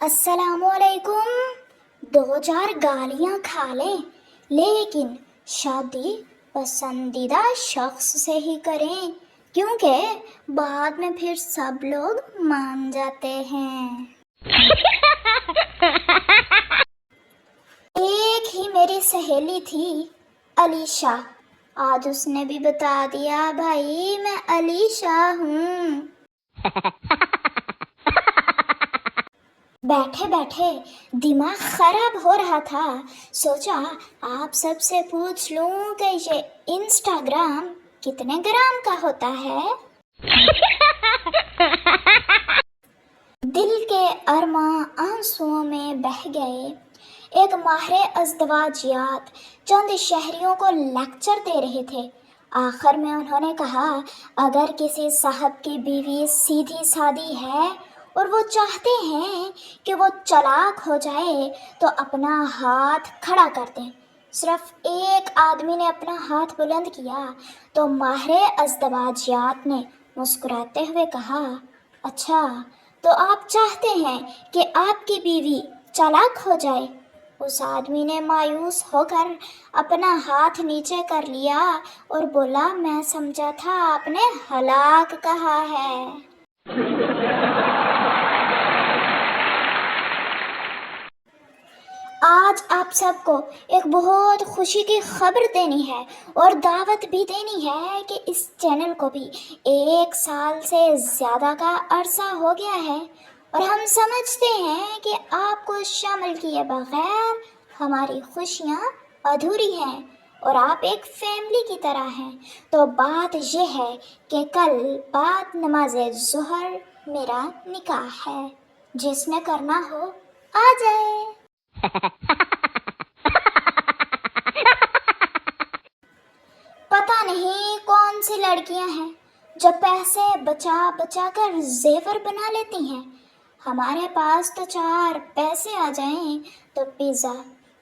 السلام علیکم. دو چار گالیاں کھا لیں لیکن شادی پسندیدہ شخص سے ہی کریں کیونکہ بعد میں پھر سب لوگ مان جاتے ہیں. ایک ہی میری سہیلی تھی علیشا. آج اس نے بھی بتا دیا بھائی میں علیشا ہوں. بیٹھے بیٹھے دماغ خراب ہو رہا تھا. سوچا آپ سب سے پوچھ لوں کہ یہ انسٹاگرام کتنے گرام کا ہوتا ہے. دل کے ارماں آنسوؤں میں بہہ گئے. ایک ماہر ازدواجیات چند شہریوں کو لیکچر دے رہے تھے. آخر میں انہوں نے کہا اگر کسی صاحب کی بیوی سیدھی سادی ہے اور وہ چاہتے ہیں کہ وہ چلاک ہو جائے تو اپنا ہاتھ کھڑا کر دیں. صرف ایک آدمی نے اپنا ہاتھ بلند کیا تو ماہر ازدواجیات نے مسکراتے ہوئے کہا اچھا تو آپ چاہتے ہیں کہ آپ کی بیوی چالاک ہو جائے. اس آدمی نے مایوس ہو کر اپنا ہاتھ نیچے کر لیا اور بولا میں سمجھا تھا آپ نے ہلاک کہا ہے. آج آپ سب کو ایک بہت خوشی کی خبر دینی ہے اور دعوت بھی دینی ہے کہ اس چینل کو بھی 1 سال سے زیادہ کا عرصہ ہو گیا ہے اور ہم سمجھتے ہیں کہ آپ کو شامل کیے بغیر ہماری خوشیاں ادھوری ہیں اور آپ ایک فیملی کی طرح ہیں. تو بات یہ ہے کہ کل بعد نماز ظہر میرا نکاح ہے. جس نے کرنا ہو آ جائے. پتہ نہیں کون سی لڑکیاں ہیں جو پیسے بچا بچا کر زیور بنا لیتی ہیں. ہمارے پاس تو 4 پیسے آ جائیں تو پیزا،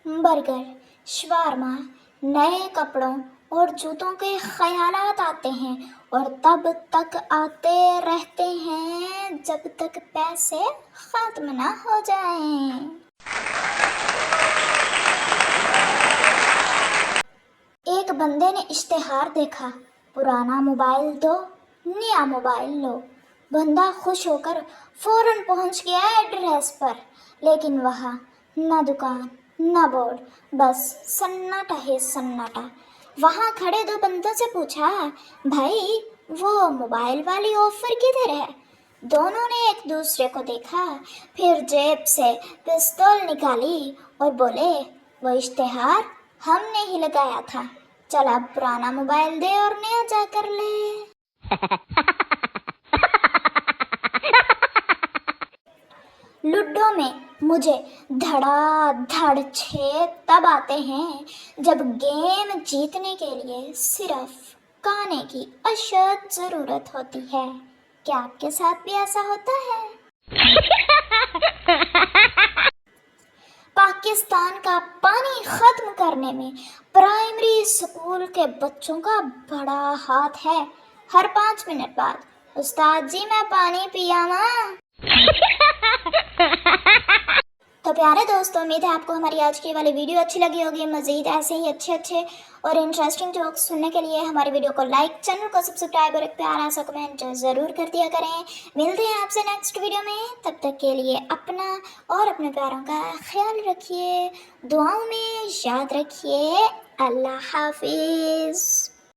برگر، شاورما، نئے کپڑوں اور جوتوں کے خیالات آتے ہیں اور تب تک آتے رہتے ہیں جب تک پیسے ختم نہ ہو جائیں. ایک بندے نے اشتہار دیکھا پرانا موبائل دو نیا موبائل لو. بندہ خوش ہو کر فوراً پہنچ گیا ایڈریس پر لیکن وہاں نہ دکان نہ بورڈ، بس سناٹا ہی سناٹا. وہاں کھڑے 2 بندوں سے پوچھا بھائی وہ موبائل والی آفر کدھر ہے. دونوں نے ایک دوسرے کو دیکھا پھر جیب سے پستول نکالی اور بولے وہ اشتہار ہم نے ہی لگایا تھا، چل اب پرانا موبائل دے اور نیا جا کر لے. لوڈو میں مجھے دھڑا دھڑ 6 تب آتے ہیں جب گیم جیتنے کے لیے صرف کانے کی اشد ضرورت ہوتی ہے. کیا آپ کے ساتھ بھی ایسا ہوتا ہے؟ پاکستان کا پانی ختم کرنے میں پرائمری اسکول کے بچوں کا بڑا ہاتھ ہے. ہر 5 منٹ بعد استاد جی میں پانی پیا ماں. تو پیارے دوستوں امید ہے آپ کو ہماری آج کی والی ویڈیو اچھی لگی ہوگی. مزید ایسے ہی اچھے اور انٹرسٹنگ جوکس سننے کے لیے ہماری ویڈیو کو لائک، چینل کو سبسکرائب اور ایک پیارا سا کمنٹ ضرور کر دیا کریں. ملتے ہیں آپ سے نیکسٹ ویڈیو میں. تب تک کے لیے اپنا اور اپنے پیاروں کا خیال رکھیے، دعاؤں میں یاد رکھیے. اللہ حافظ.